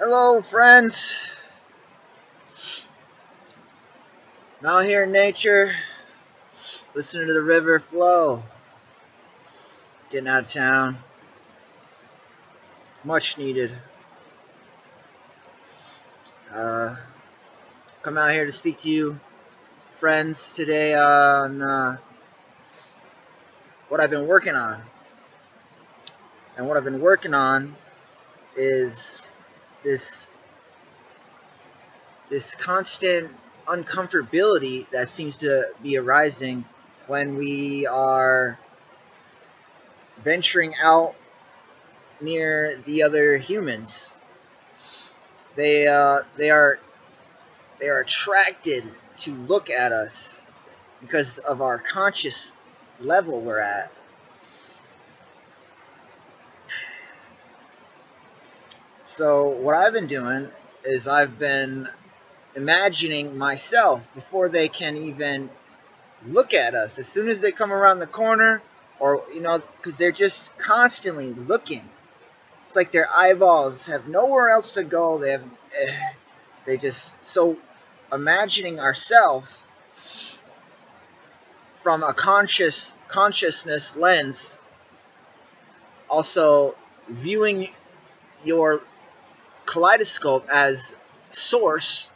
Hello, friends. I'm out here in nature, listening to the river flow, getting out of town. Much needed. Uh, Come out here to speak to you, friends, today on what I've been working on. And what I've been working on is this constant uncomfortability that seems to be arising when we are venturing out near the other humans. They are attracted to look at us because of our conscious level we're at. So what I've been doing is I've been imagining myself before they can even look at us. As soon as they come around the corner, or because they're just constantly looking. It's like their eyeballs have nowhere else to go. They just so imagining ourselves from a consciousness lens, also viewing your kaleidoscope as source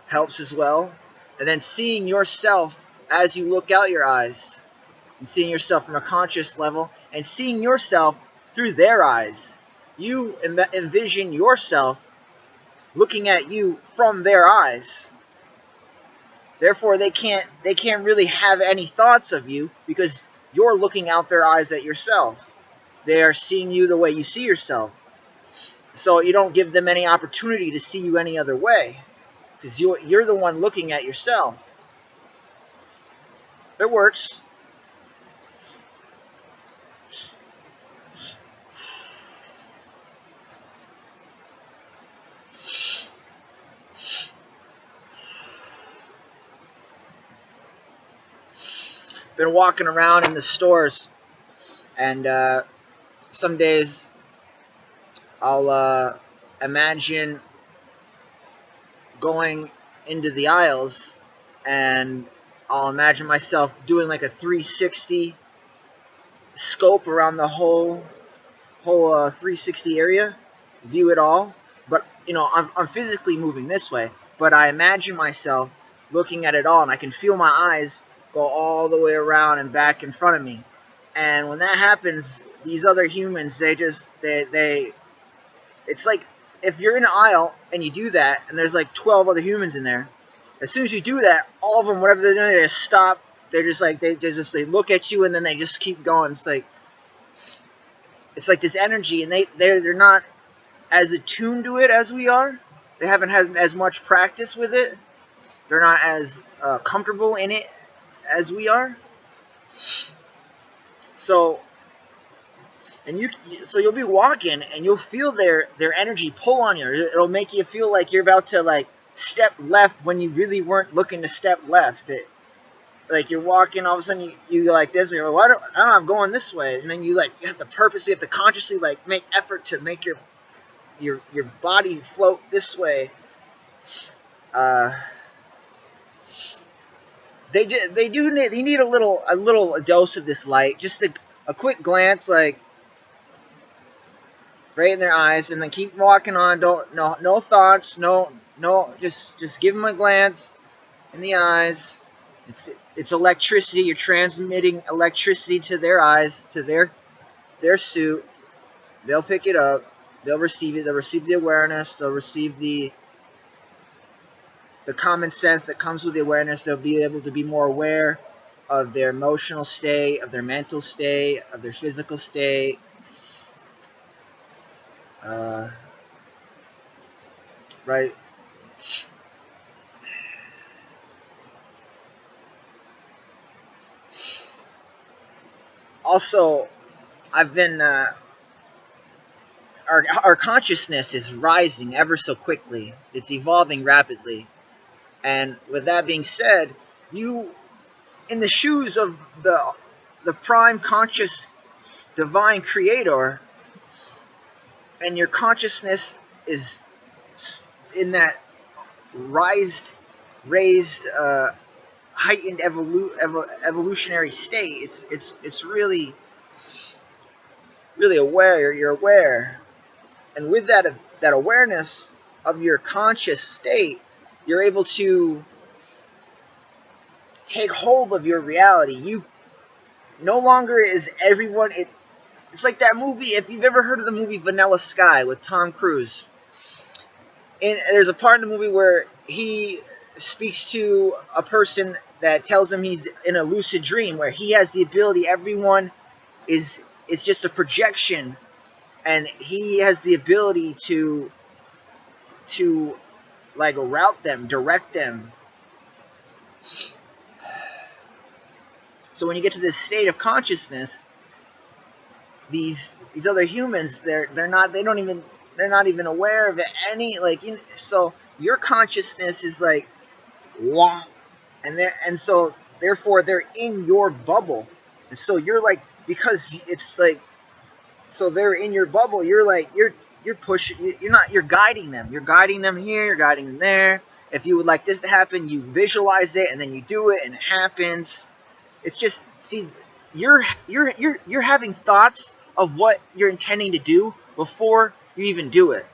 helps as well. And then seeing yourself as you look out your eyes, and seeing yourself from a conscious level, and seeing yourself through their eyes. You envision yourself looking at you from their eyes. Therefore, they can't really have any thoughts of you because you're looking out their eyes at yourself. They are seeing you the way you see yourself. So you don't give them any opportunity to see you any other way because you're the one looking at yourself. It works. Been walking around in the stores, and some days I'll imagine going into the aisles, and I'll imagine myself doing like a 360 scope around the whole 360 area, view it all. But I'm physically moving this way, but I imagine myself looking at it all, and I can feel my eyes go all the way around and back in front of me. And when that happens, these other humans, they it's like if you're in an aisle and you do that, and there's like 12 other humans in there. As soon as you do that, all of them, whatever they're doing, they just stop. They're just like they look at you, and then they just keep going. It's like this energy, and they're not as attuned to it as we are. They haven't had as much practice with it. They're not as comfortable in it as we are. So you'll be walking, and you'll feel their energy pull on you. It'll make you feel like you're about to like step left when you really weren't looking to step left. Like you're walking, all of a sudden you like this, and you're like, I'm going this way, and then you have to purposely, you have to consciously like make effort to make your body float this way. They need a little dose of this light, just a quick glance, like right in their eyes, and then keep walking on. No thoughts, just give them a glance in the eyes. It's electricity. You're transmitting electricity to their eyes, to their suit. They'll pick it up. They'll receive it. They'll receive the awareness. They'll receive the common sense that comes with the awareness. They'll be able to be more aware of their emotional state, of their mental state, of their physical state. Right. Also, I've been our consciousness is rising ever so quickly. It's evolving rapidly. And with that being said, you, in the shoes of the prime conscious divine creator, and your consciousness is in that raised, heightened evolutionary state. It's really aware. You're aware, and with that awareness of your conscious state, you're able to take hold of your reality. You no longer is everyone. It's like that movie. If you've ever heard of the movie Vanilla Sky with Tom Cruise, and there's a part in the movie where he speaks to a person that tells him he's in a lucid dream, where he has the ability. Everyone is just a projection, and he has the ability to like route them, direct them. So when you get to this state of consciousness, these other humans, they're not even aware of it any, like, so your consciousness is like wah, and so therefore they're in your bubble, and so you're like, because it's like, so they're in your bubble, you're like, you're pushing, you're guiding them here, you're guiding them there. If you would like this to happen, you visualize it and then you do it and it happens. It's just, see, you're having thoughts of what you're intending to do before you even do it.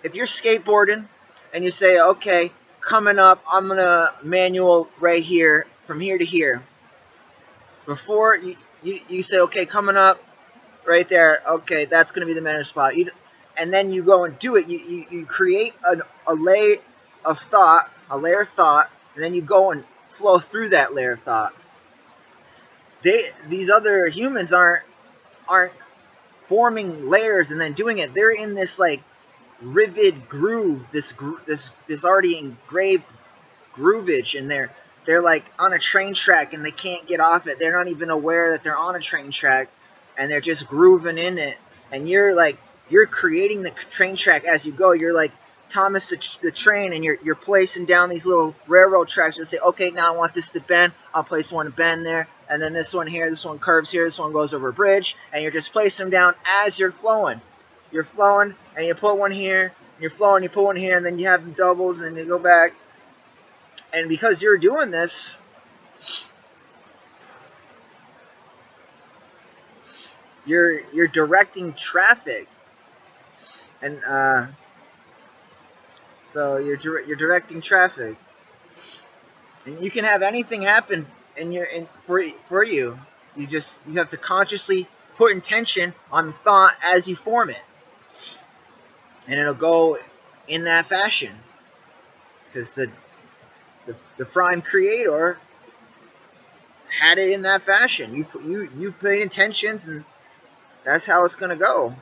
If you're skateboarding and you say, okay, coming up, I'm gonna manual right here from here to here. Before you say, okay, coming up right there, okay, that's gonna be the manual spot. And then you go and do it. You create a layer of thought, and then you go and flow through that layer of thought. These other humans aren't forming layers and then doing it. They're in this like riveted groove, this already engraved groovage, and they're like on a train track and they can't get off it. They're not even aware that they're on a train track, and they're just grooving in it. And you're creating the train track as you go. You're like Thomas the train, and you're placing down these little railroad tracks and say, okay, now I want this to bend. I'll place one to bend there, and then this one here, this one curves here, this one goes over a bridge, and you're just placing them down as you're flowing. You're flowing, and you put one here, and you're flowing, you put one here, and then you have them doubles, and you go back. And because you're doing this, you're directing traffic, and so you're directing traffic, and you can have anything happen for you. You have to consciously put intention on the thought as you form it, and it'll go in that fashion, because the prime creator had it in that fashion. You put intentions, and that's how it's gonna go.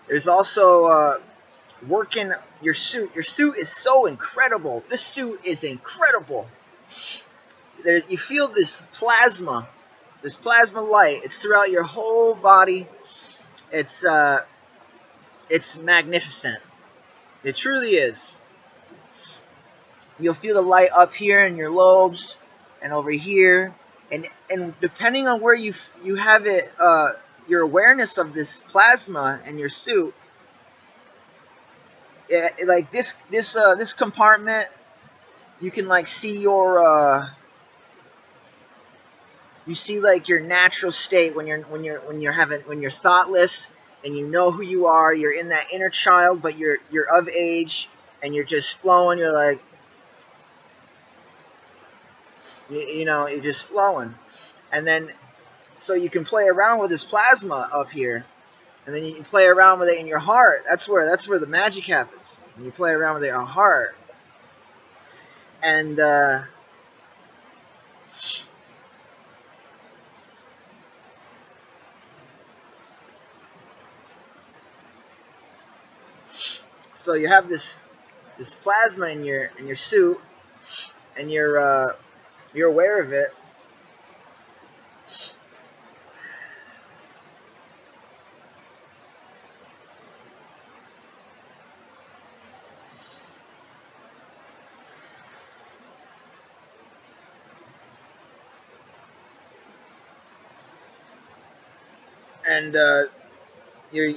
There's also working your suit. Your suit is so incredible. This suit is incredible. You feel this plasma light. It's throughout your whole body. It's magnificent. It truly is. You'll feel the light up here in your lobes and over here, and depending on where you have it, your awareness of this plasma in your suit. Like this compartment, you can like see your you see like your natural state when you're thoughtless, and you know who you are. You're in that inner child, but you're of age, and you're just flowing. You're like, you're just flowing, and then so you can play around with this plasma up here, and then you can play around with it in your heart. That's where the magic happens. When you play around with it in your heart, and so you have this plasma in your suit, and you're aware of it. and you're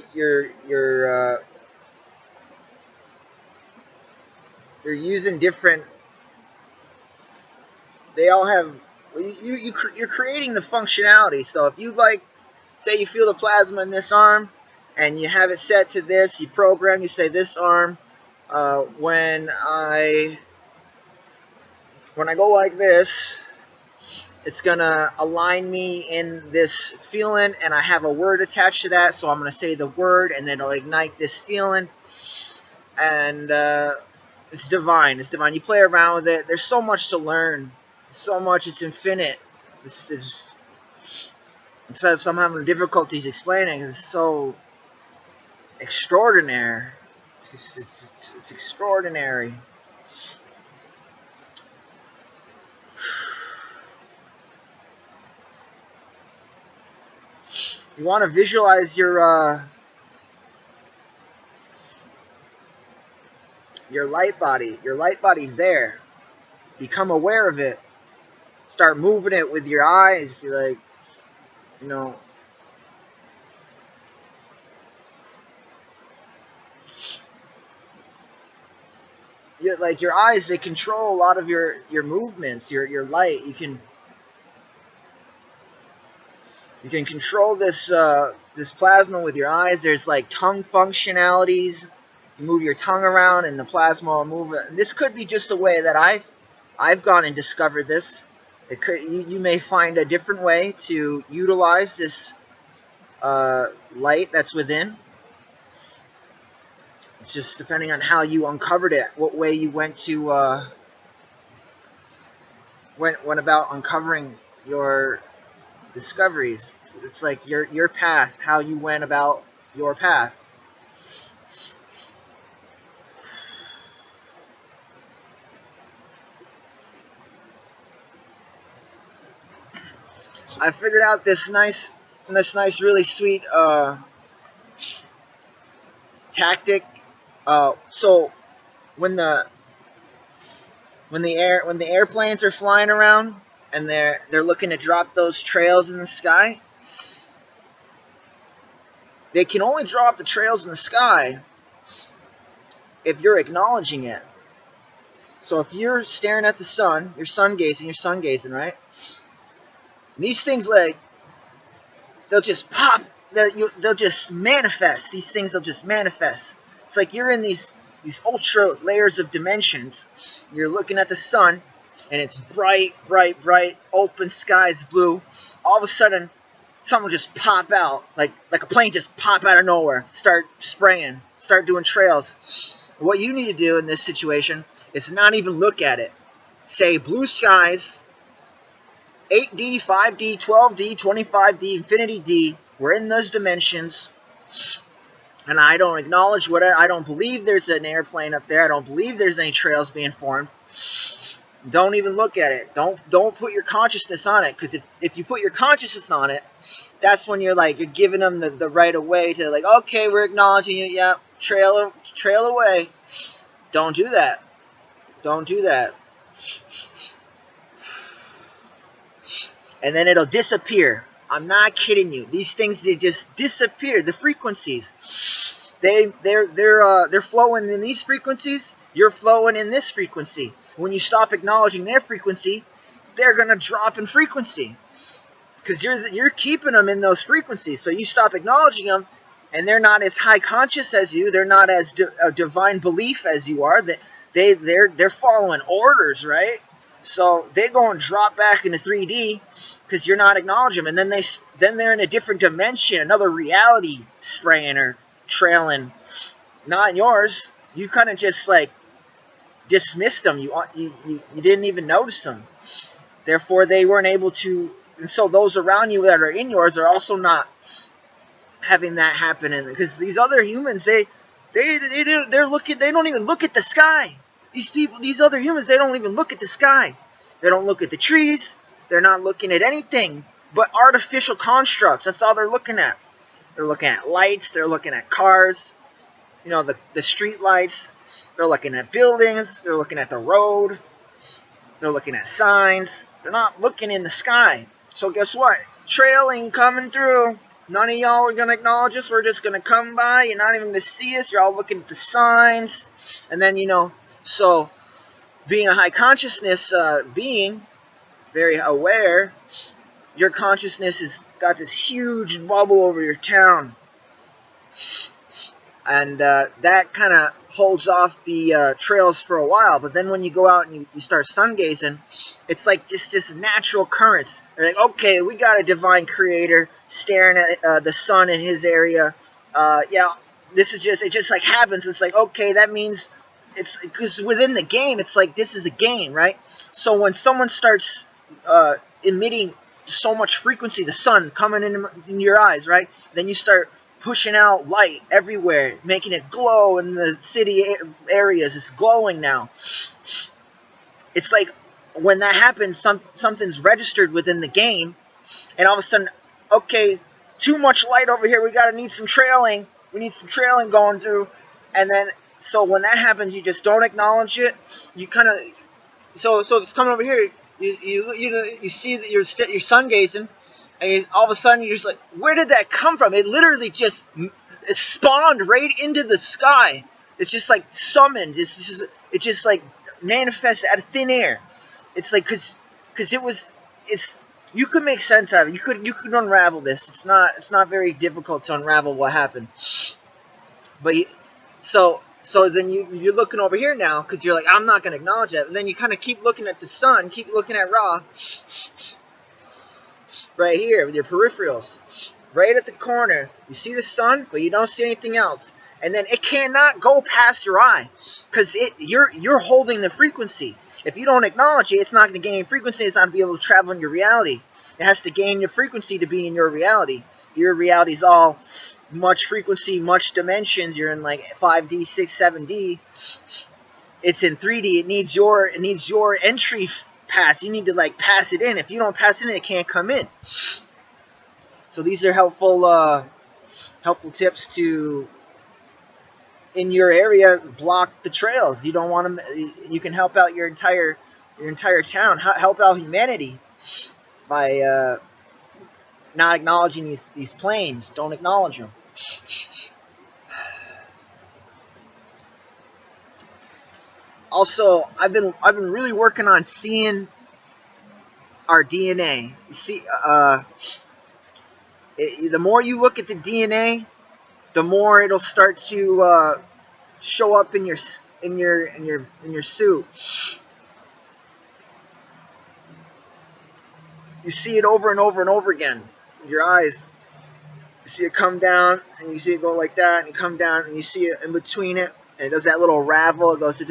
using different. They all have you're creating the functionality. So if you like, say you feel the plasma in this arm, and you have it set to this, you program. You say this arm, when I go like this, it's gonna align me in this feeling, and I have a word attached to that. So I'm gonna say the word, and then it'll ignite this feeling, and it's divine. It's divine. You play around with it. There's so much to learn. So much. It's infinite. Instead of some having difficulties explaining, it's so extraordinary. It's extraordinary. You want to visualize your light body. Your light body's there. Become aware of it. Start moving it with your eyes. You're like, you know, like your eyes, they control a lot of your movements, your light. You can control this this plasma with your eyes. There's like tongue functionalities. You move your tongue around, and the plasma will move it. And this could be just the way that I've gone and discovered this. It could, you may find a different way to utilize this light that's within. It's just depending on how you uncovered it, what way you went to went about uncovering your discoveries. It's like your path, how you went about your path. I figured out this nice, really sweet tactic. So when the airplanes are flying around and they're looking to drop those trails in the sky, they can only drop the trails in the sky if you're acknowledging it. So if you're staring at the sun, you're sun gazing, right? These things, like, they'll just pop. They'll just manifest. These things, they'll just manifest. It's like you're in these ultra layers of dimensions. You're looking at the sun, and it's bright, open skies, blue. All of a sudden, something will just pop out, like a plane just pop out of nowhere, start spraying, start doing trails. What you need to do in this situation is not even look at it. Say blue skies, 8D, 5D, 12D, 25D, infinity D. We're in those dimensions. And I don't acknowledge what I don't believe there's an airplane up there. I don't believe there's any trails being formed. Don't even look at it. Don't put your consciousness on it, because if you put your consciousness on it, that's when you're giving them the right of way to, like, okay, we're acknowledging it. Yeah, trail away. Don't do that. Don't do that. And then it'll disappear. I'm not kidding you. These things, they just disappear. The frequencies, they're flowing in these frequencies. You're flowing in this frequency. When you stop acknowledging their frequency, they're gonna drop in frequency, because you're keeping them in those frequencies. So you stop acknowledging them, and they're not as high conscious as you. They're not as a divine belief as you are. They're following orders, right? So they go and drop back into 3D because you're not acknowledging them, and then they're in a different dimension, another reality, spraying or trailing, not yours. You kind of just like dismissed them. You didn't even notice them. Therefore, they weren't able to, and so those around you that are in yours are also not having that happen. And because these other humans, they're looking, they don't even look at the sky. These other humans, they don't even look at the sky. They don't look at the trees. They're not looking at anything but artificial constructs. That's all they're looking at. They're looking at lights. They're looking at cars. You know, the street lights. They're looking at buildings. They're looking at the road. They're looking at signs. They're not looking in the sky. So guess what? Trailing coming through. None of y'all are gonna acknowledge us. We're just gonna come by. You're not even gonna see us. You're all looking at the signs, and then so being a high consciousness being, very aware, your consciousness has got this huge bubble over your town, and that kind of holds off the trails for a while. But then when you go out and you start sun gazing, it's like just natural currents. They're like, okay, we got a divine creator staring at the sun in his area. Yeah, this is it just like happens. It's like, okay, that means it's because within the game, it's like this is a game, right? So when someone starts emitting so much frequency, the sun coming in your eyes, right? Then you start pushing out light everywhere, making it glow in the city areas. It's glowing now. It's like when that happens, something's registered within the game, and all of a sudden, okay, too much light over here. We need some trailing. We need some trailing going through, and then so when that happens, you just don't acknowledge it. You kind of so if it's coming over here, you see that you're sun gazing. And all of a sudden, you're just like, where did that come from? It literally just spawned right into the sky. It's just like summoned. It just like manifests out of thin air. It's like because you could make sense out of it. You could unravel this. It's not very difficult to unravel what happened. But so then you're looking over here now because you're like, I'm not going to acknowledge that. And then you kind of keep looking at the sun, keep looking at Ra. Right here with your peripherals, right at the corner, you see the sun, but you don't see anything else. And then it cannot go past your eye because you're holding the frequency. If you don't acknowledge it, it's not going to gain frequency. It's not going to be able to travel in your reality. It has to gain your frequency to be in your reality. Your reality is all much frequency, much dimensions. You're in like 5D, 6, 7D. It's in 3D. It needs your entry pass. You need to like pass it in. If you don't pass it in, it can't come in. So these are helpful tips to, in your area, block the trails. You don't want them. You can help out your entire town. Help out humanity by not acknowledging these planes. Don't acknowledge them. Also, I've been really working on seeing our DNA. You see, the more you look at the DNA, the more it'll start to show up in your suit. You see it over and over and over again with your eyes. You see it come down, and you see it go like that, and you come down, and you see it in between it. And it does that little ravel. It goes, and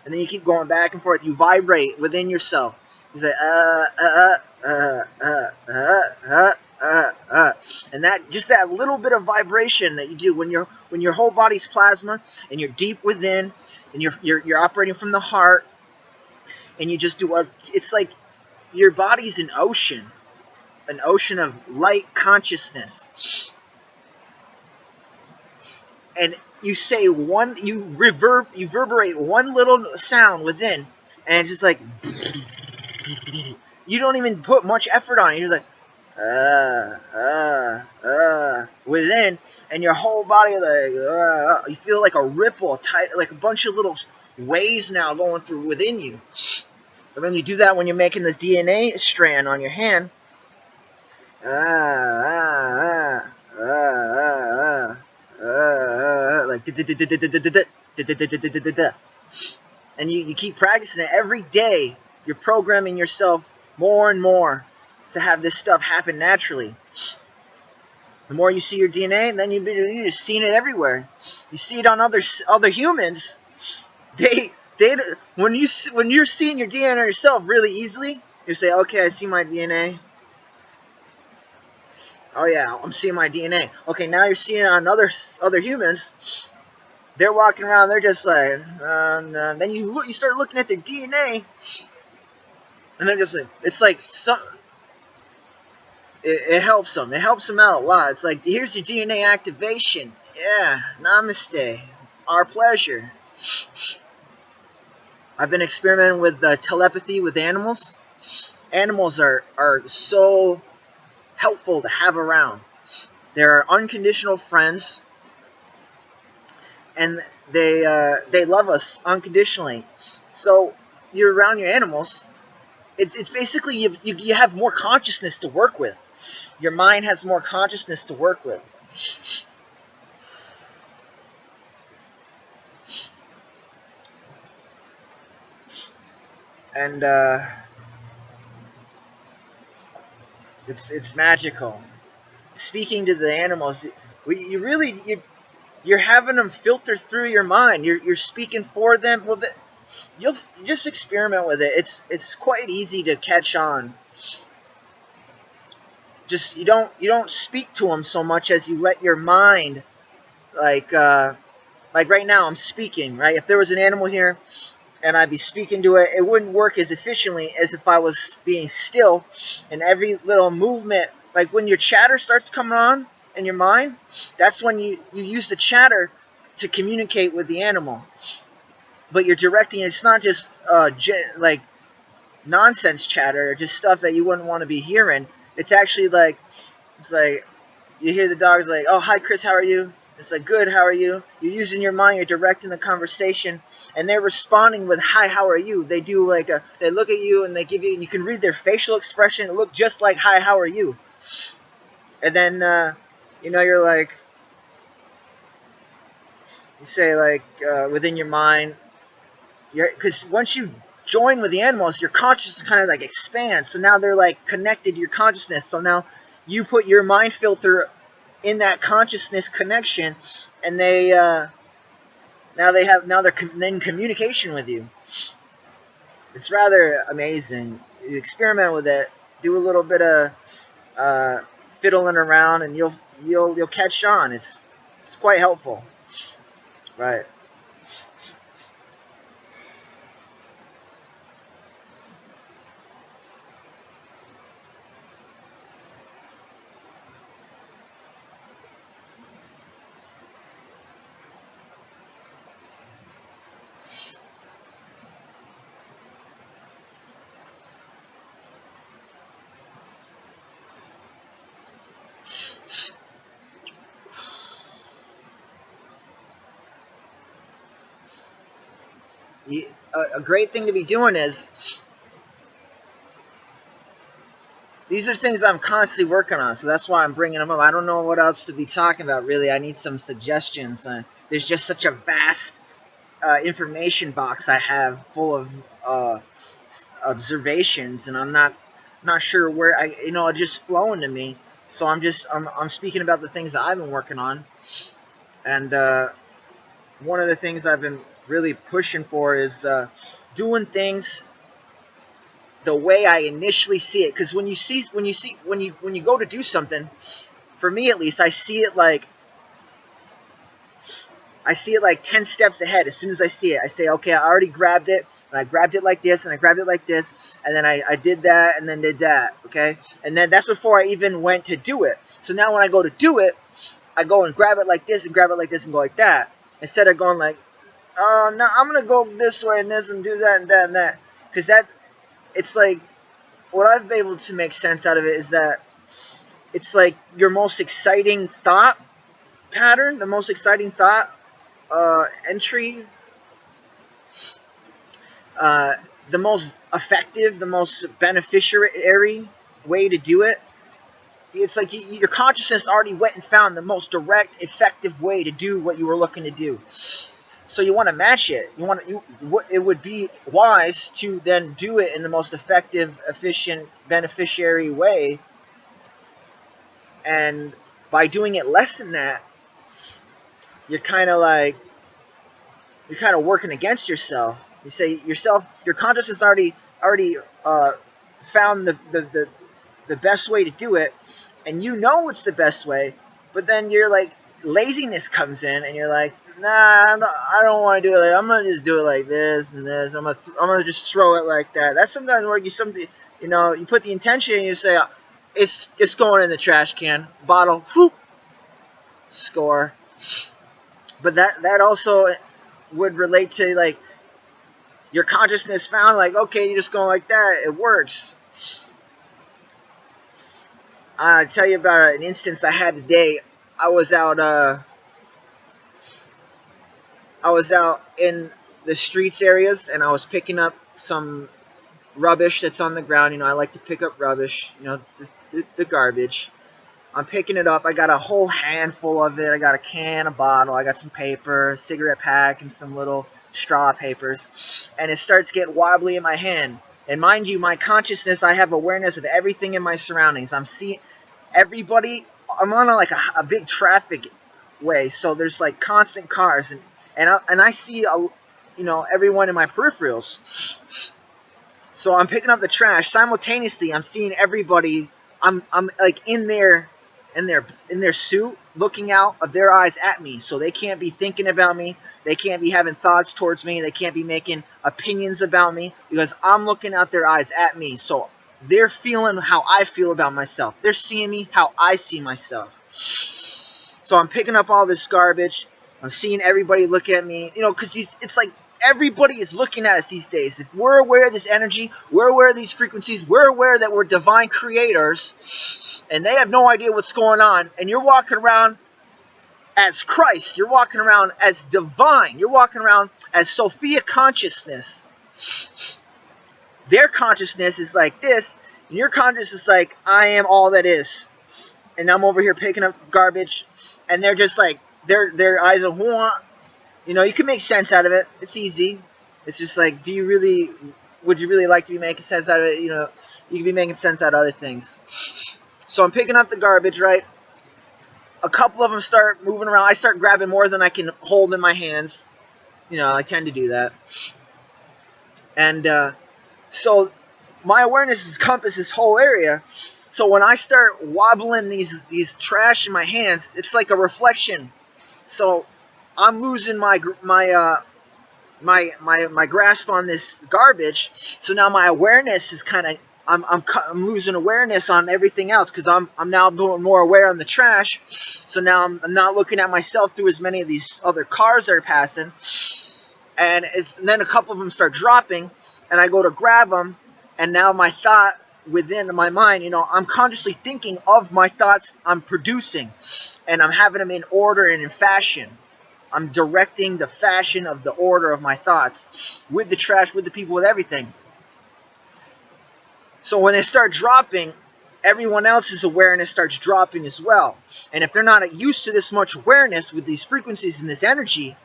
then you keep going back and forth. You vibrate within yourself. You say, and that little bit of vibration that you do when your whole body's plasma and you're deep within, and you're operating from the heart, and you just do it's like your body's an ocean of light consciousness. And you say you reverberate one little sound within, and it's just like, you don't even put much effort on it. You're just like, within, and your whole body like, you feel like a ripple, like a bunch of little waves now going through within you. And then you do that when you're making this DNA strand on your hand. Like, and you keep practicing it every day. You're programming yourself more and more to have this stuff happen naturally. The more you see your DNA, then you're just seeing it everywhere. You see it on other humans. When you're seeing your DNA on yourself really easily, you say, okay, I see my DNA. Oh yeah, I'm seeing my DNA. Okay, now you're seeing it on other humans. They're walking around. They're just like, then you start looking at their DNA, and they're just like, it's like it helps them. It helps them out a lot. It's like, here's your DNA activation. Yeah, namaste. Our pleasure. I've been experimenting with telepathy with animals. Animals are so helpful to have around. They're unconditional friends, and they love us unconditionally. So you're around your animals. It's basically you have more consciousness to work with. Your mind has more consciousness to work with. And it's magical. Speaking to the animals, you're having them filter through your mind. You're speaking for them. Well, you just experiment with it. It's quite easy to catch on. Just you don't speak to them so much as you let your mind, like right now I'm speaking, right? If there was an animal here and I'd be speaking to it, it wouldn't work as efficiently as if I was being still, and every little movement, like when your chatter starts coming on in your mind, that's when you use the chatter to communicate with the animal. But you're directing it. It's not just like nonsense chatter or just stuff that you wouldn't want to be hearing. It's actually like, it's like you hear the dog's like, oh, hi Chris, how are you? It's like, good, how are you? You're using your mind, you're directing the conversation, and they're responding with, hi, how are you? They do like they look at you and they give you, and you can read their facial expression. It look just like, hi, how are you? And then, you're like, you say like, within your mind, because once you join with the animals, your consciousness kind of like expands. So now they're like connected to your consciousness. So now you put your mind filter in that consciousness connection, and they're in communication with you. It's rather amazing. You experiment with it, do a little bit of fiddling around, and you'll catch on. It's quite helpful, right? A great thing to be doing is, these are things I'm constantly working on, so that's why I'm bringing them up. I don't know what else to be talking about, really. I need some suggestions. There's just such a vast information box I have full of observations, and I'm not sure where it just flowing to me. So I'm speaking about the things that I've been working on, and one of the things I've been really pushing for is doing things the way I initially see it. Because when you go to do something, for me at least, I see it like 10 steps ahead. As soon as I see it, I say, okay, I already grabbed it, and I grabbed it like this, and I grabbed it like this, and then I did that, and then did that, okay? And then that's before I even went to do it. So now when I go to do it, I go and grab it like this, and grab it like this, and go like that. Instead of going like, no, I'm going to go this way and this, and do that, and that, and that. Because it's like, what I've been able to make sense out of it is that it's like your most exciting thought pattern, the most exciting thought entry, the most effective, the most beneficiary way to do it. It's like your consciousness already went and found the most direct, effective way to do what you were looking to do. So you want to match it. It would be wise to then do it in the most effective, efficient, beneficiary way. And by doing it less than that, you're kind of working against yourself. You say your consciousness already found the best way to do it, and you know it's the best way. But then you're like, laziness comes in, and you're like, nah, I don't want to do it. I'm gonna just do it like this and this. I'm gonna just throw it like that. That's sometimes where you put the intention and you say, it's going in the trash can. Bottle, whoop, score. But that also would relate to like your consciousness found like, okay, you're just going like that. It works. I'll tell you about an instance I had today. I was out. I was out in the streets areas, and I was picking up some rubbish that's on the ground. You know, I like to pick up rubbish. You know, the garbage. I'm picking it up. I got a whole handful of it. I got a can, a bottle. I got some paper, a cigarette pack, and some little straw papers. And it starts getting wobbly in my hand. And mind you, my consciousness, I have awareness of everything in my surroundings. I'm seeing everybody. I'm on a big traffic way, so there's like constant cars, and I see everyone in my peripherals. So I'm picking up the trash simultaneously. I'm seeing everybody. I'm like in their suit, looking out of their eyes at me. So they can't be thinking about me. They can't be having thoughts towards me. They can't be making opinions about me because I'm looking out their eyes at me. So they're feeling how I feel about myself. They're seeing me how I see myself. So I'm picking up all this garbage. I'm seeing everybody look at me. You know, because it's like everybody is looking at us these days. If we're aware of this energy, we're aware of these frequencies, we're aware that we're divine creators, and they have no idea what's going on, and you're walking around as Christ, you're walking around as divine, you're walking around as Sophia consciousness. Their consciousness is like this, and your consciousness is like, I am all that is. And I'm over here picking up garbage, and they're just like, their eyes are, you know, you can make sense out of it. It's easy. It's just like, would you really like to be making sense out of it? You know, you can be making sense out of other things. So I'm picking up the garbage, right? A couple of them start moving around. I start grabbing more than I can hold in my hands. You know, I tend to do that. And so my awareness encompasses this whole area. So when I start wobbling these trash in my hands, it's like a reflection. So I'm losing my grasp on this garbage. So now my awareness is kind of, I'm losing awareness on everything else because I'm now more aware on the trash. So now I'm not looking at myself through as many of these other cars that are passing. And then a couple of them start dropping, and I go to grab them, and now my thought within my mind, you know, I'm consciously thinking of my thoughts I'm producing, and I'm having them in order and in fashion. I'm directing the fashion of the order of my thoughts with the trash, with the people, with everything. So when they start dropping, everyone else's awareness starts dropping as well. And if they're not used to this much awareness with these frequencies and this energy,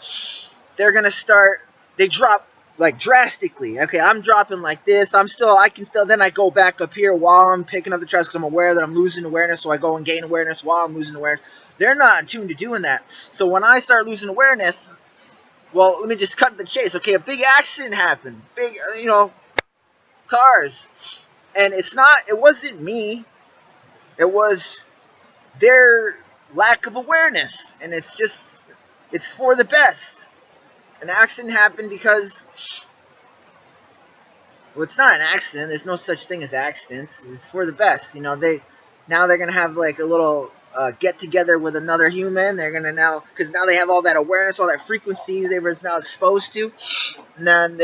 they're going to start, they drop like drastically. Okay, I'm dropping like this. Then I go back up here while I'm picking up the trash because I'm aware that I'm losing awareness. So I go and gain awareness while I'm losing awareness. They're not attuned to doing that. So when I start losing awareness, well, let me just cut the chase. Okay, a big accident happened. Big, you know, cars. And it wasn't me. It was their lack of awareness. And it's for the best. An accident happened because, well, it's not an accident. There's no such thing as accidents. It's for the best. You know, now they're going to have like a little get together with another human. They're going to because now they have all that awareness, all that frequencies they were now exposed to. And then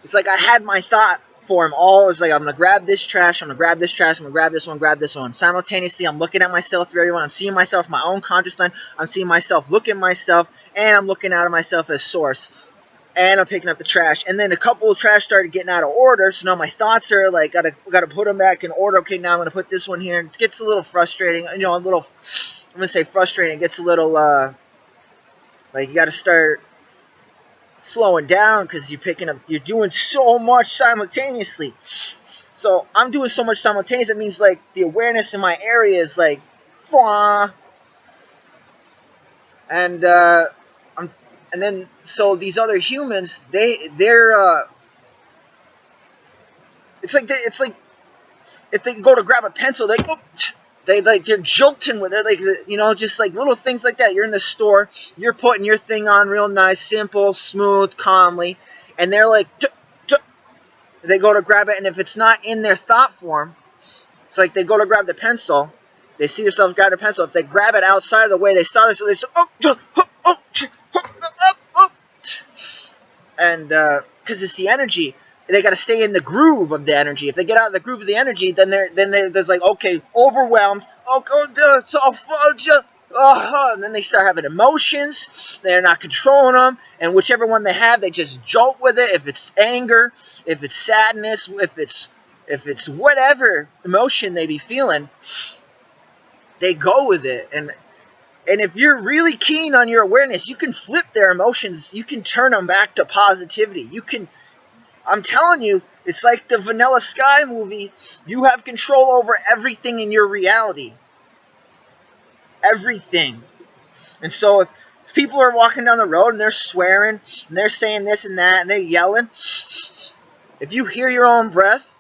it's like I had my thought for them all. It was like, I'm going to grab this trash, I'm going to grab this trash, I'm going to grab this one. Simultaneously, I'm looking at myself through everyone. I'm seeing myself, my own conscious mind. I'm seeing myself, look at myself, and I'm looking out of myself as source. And I'm picking up the trash. And then a couple of trash started getting out of order, so now my thoughts are like, gotta put them back in order. Okay, now I'm going to put this one here. It gets a little frustrating, you know, I'm going to say frustrating. It gets a little, like you got to start slowing down because you're doing so much simultaneously. So I'm doing so much simultaneously. It means like the awareness in my area is like, and then so these other humans, they're it's like if they go to grab a pencil, they're jolting with it, like, you know, just like little things like that. You're in the store, you're putting your thing on real nice, simple, smooth, calmly, and they're like, they go to grab it, and if it's not in their thought form, it's like they go to grab the pencil, they see themselves grab the pencil. If they grab it outside of the way they saw it, so they say, and because it's the energy. they got to stay in the groove of the energy. If they get out of the groove of the energy, then there's like, okay, overwhelmed. It's all fun. And then they start having emotions. They're not controlling them, and whichever one they have, they just jolt with it. If it's anger, if it's sadness, if it's whatever emotion they be feeling, they go with it. And if you're really keen on your awareness, you can flip their emotions. You can turn them back to positivity. I'm telling you, it's like the Vanilla Sky movie. You have control over everything in your reality. Everything. And so if people are walking down the road and they're swearing and they're saying this and that and they're yelling, if you hear your own breath,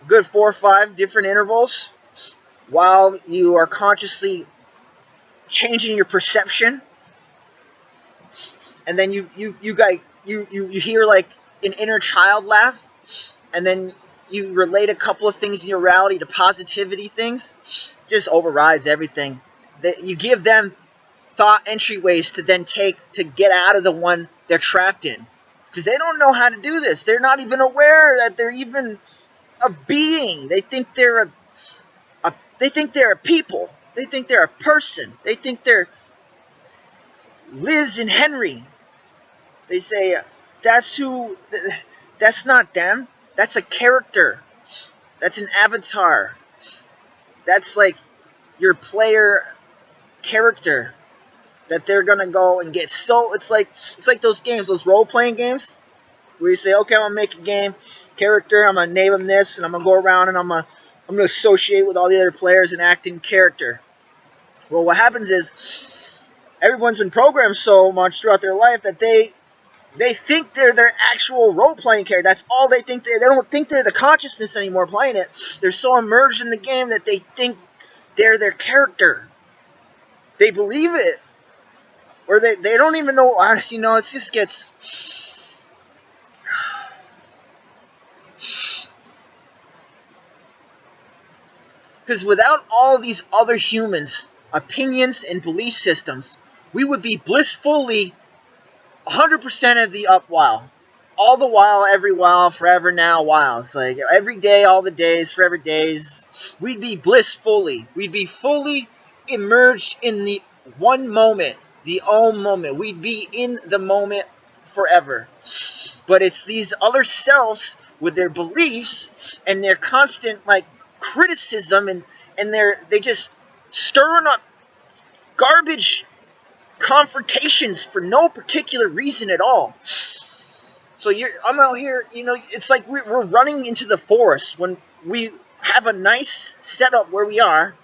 good 4 or 5 different intervals, while you are consciously changing your perception, and then you hear like an inner child laugh, and then you relate a couple of things in your reality to positivity things, just overrides everything. That you give them thought entryways to then take to get out of the one they're trapped in, because they don't know how to do this. They're not even aware that they're even a being. They think they're a people. They think they're a person. They think they're Liz and Henry. They say, that's not them. That's a character. That's an avatar. That's like your player character that they're going to go and get. So it's like those games, those role-playing games, where you say, okay, I'm going to make a game character. I'm going to name them this, and I'm going to go around and I'm going to associate with all the other players and act in character. Well, what happens is everyone's been programmed so much throughout their life that they think they're their actual role-playing character. That's all they think. They don't think they're the consciousness anymore playing it. They're so immersed in the game that they think they're their character. They believe it. Or they don't even know. You know, it just gets... Because without all these other humans' opinions and belief systems, we would be blissfully 100% of the up while. All the while, every while, forever now while. It's like every day, all the days, forever days. We'd be blissfully. We'd be fully immersed in the one moment, the all moment. We'd be in the moment forever. But it's these other selves with their beliefs and their constant like criticism and they just stirring up garbage confrontations for no particular reason at all. So I'm out here, you know, it's like we're running into the forest when we have a nice setup where we are.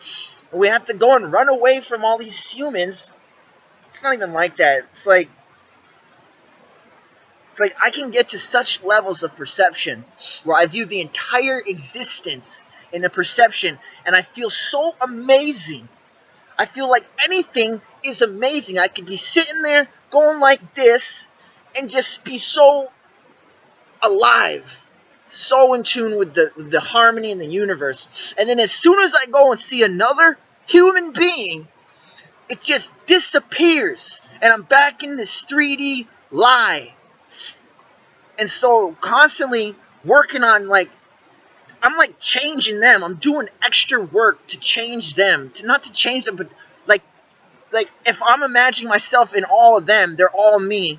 We have to go and run away from all these humans. It's not even like that. It's like I can get to such levels of perception where I view the entire existence in a perception, and I feel so amazing. I feel like anything is amazing. I could be sitting there going like this and just be so alive, so in tune with the harmony in the universe. And then as soon as I go and see another human being, it just disappears, and I'm back in this 3D lie. And so constantly working on I'm like changing them. I'm doing extra work to change them. Not to change them, but like if I'm imagining myself in all of them, they're all me.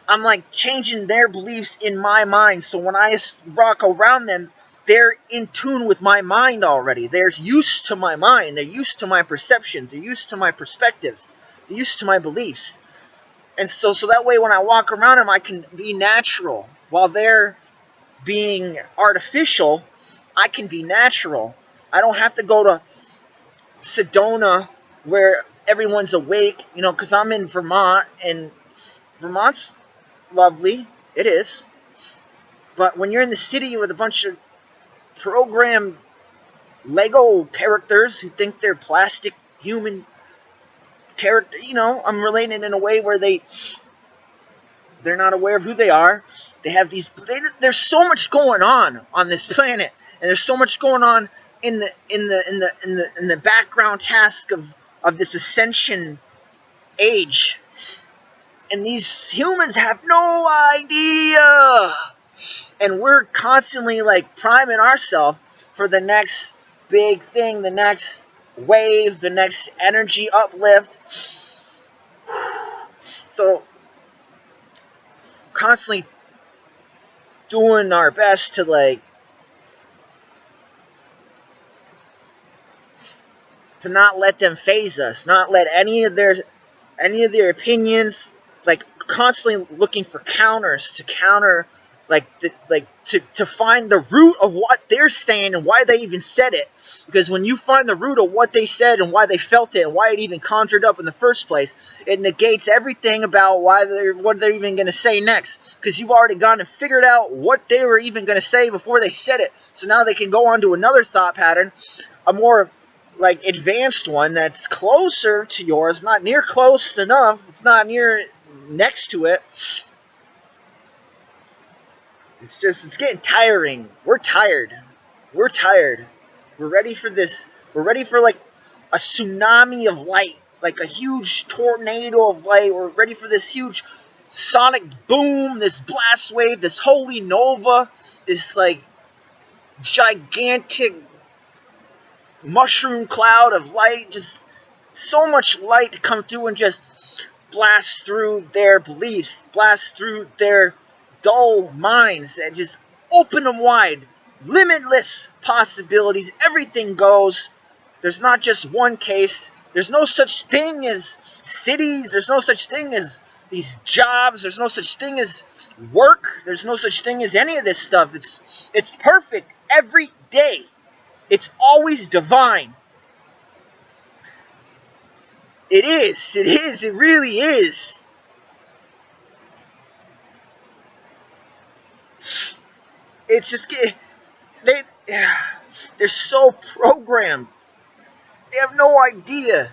I'm like changing their beliefs in my mind. So when I rock around them, they're in tune with my mind already. They're used to my mind. They're used to my perceptions. They're used to my perspectives. They're used to my beliefs. And so that way when I walk around them, I can be natural. While they're being artificial, I can be natural. I don't have to go to Sedona where everyone's awake, you know, because I'm in Vermont, and Vermont's lovely. It is. But when you're in the city with a bunch of programmed Lego characters who think they're plastic human character, you know, I'm relating in a way where they're not aware of who they are. They have these. There's so much going on this planet, and there's so much going on in the background task of this ascension age, and these humans have no idea. And we're constantly like priming ourselves for the next big thing, the next wave, the next energy uplift. So constantly doing our best to like to not let them phase us, not let any of their opinions, like constantly looking for counters to counter, to find the root of what they're saying and why they even said it. Because when you find the root of what they said and why they felt it and why it even conjured up in the first place, it negates everything about what they're even going to say next. Because you've already gone and figured out what they were even going to say before they said it. So now they can go on to another thought pattern, a more like advanced one that's closer to yours, not near close enough, it's not near next to it. It's getting tiring. We're tired. We're ready for this. We're ready for like a tsunami of light, like a huge tornado of light. We're ready for this huge sonic boom, this blast wave, this holy nova, this like gigantic mushroom cloud of light, just so much light to come through and just blast through their beliefs, blast through their dull minds, and just open them wide. Limitless possibilities, everything goes. There's not just one case. There's no such thing as cities. There's no such thing as these jobs. There's no such thing as work. There's no such thing as any of this stuff. It's perfect every day. It's always divine. It is. It really is. It's just they're so programmed. They have no idea.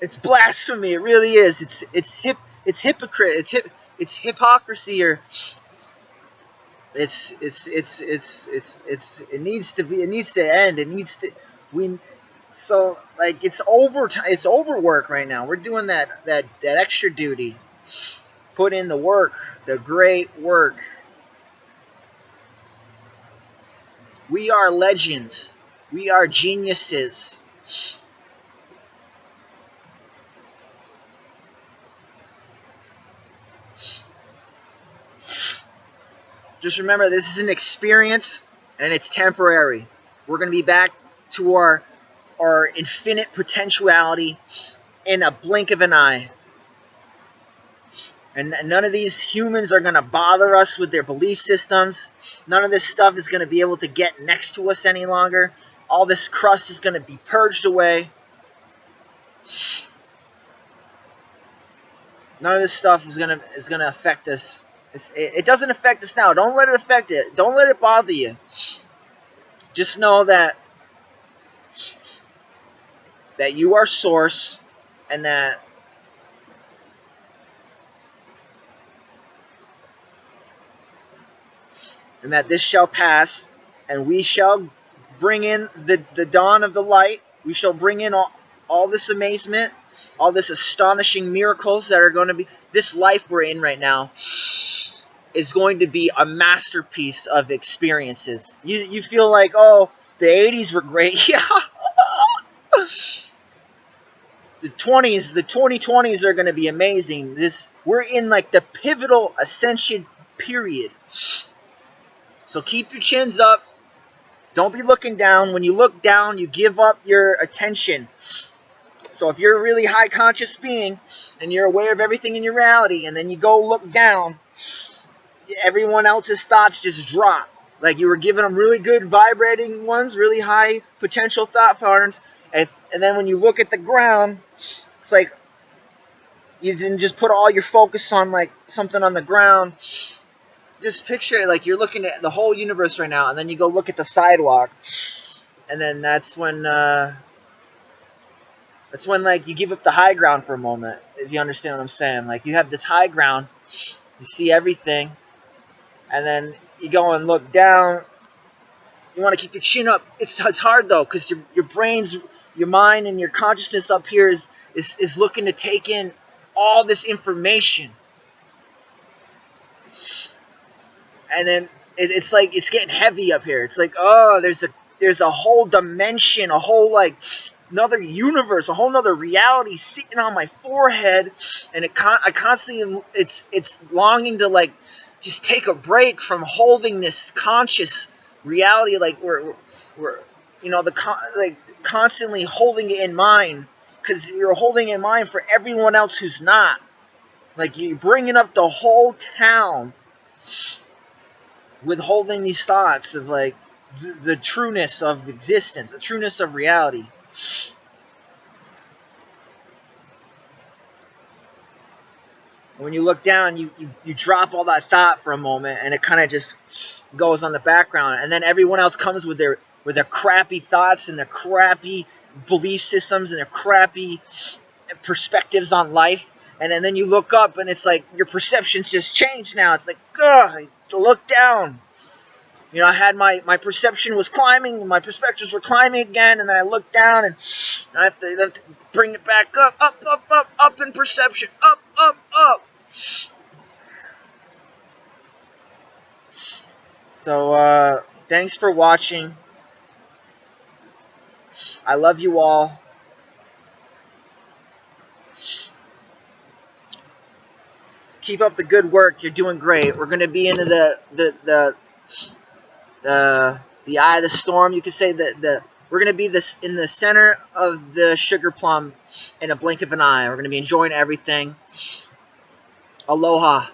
It's blasphemy. It really is. It's hypocrite. It's hypocrisy, or it needs to be. It needs to end. It needs to. So like it's overwork right now. We're doing that extra duty. Put in the work, the great work. We are legends. We are geniuses. Just remember, this is an experience, and it's temporary. We're going to be back to our infinite potentiality in a blink of an eye. And none of these humans are going to bother us with their belief systems. None of this stuff is going to be able to get next to us any longer. All this crust is going to be purged away. None of this stuff is going to affect us. It doesn't affect us now. Don't let it affect it. Don't let it bother you. Just know that you are source, and that this shall pass, and we shall bring in the dawn of the light. We shall bring in all this amazement, all this astonishing miracles that are going to be. This life we're in right now is going to be a masterpiece of experiences. You feel like, oh, the 80s were great. Yeah. The 2020s are going to be amazing. We're in like the pivotal ascension period. So keep your chins up. Don't be looking down. When you look down, you give up your attention. So if you're a really high conscious being and you're aware of everything in your reality, and then you go look down, everyone else's thoughts just drop. Like you were giving them really good vibrating ones, really high potential thought patterns, and then when you look at the ground, it's like you didn't just put all your focus on like something on the ground. Just picture it like you're looking at the whole universe right now, and then you go look at the sidewalk, and then that's when like you give up the high ground for a moment, if you understand what I'm saying. Like you have this high ground, you see everything, and then you go and look down. You want to keep your chin up. It's hard though, because your brain's, your mind and your consciousness up here is looking to take in all this information. And then it's like it's getting heavy up here. It's like, oh, there's a whole dimension, a whole like another universe, a whole nother reality sitting on my forehead, and I constantly it's longing to like just take a break from holding this conscious reality, like we're you know like constantly holding it in mind, because you're holding it in mind for everyone else who's not. Like you're bringing up the whole town with holding these thoughts of like the trueness of existence, the trueness of reality. When you look down, you drop all that thought for a moment, and it kind of just goes on the background. And then everyone else comes with their crappy thoughts and their crappy belief systems and their crappy perspectives on life. And then you look up, and it's like your perceptions just changed now. It's like, ugh, look down. You know, I had my perception was climbing, my perspectives were climbing again, and then I looked down, and I have to bring it back up in perception, up. So, thanks for watching. I love you all. Keep up the good work. You're doing great. We're going to be into the eye of the storm. You could say that we're going to be in the center of the sugar plum in a blink of an eye. We're going to be enjoying everything. Aloha.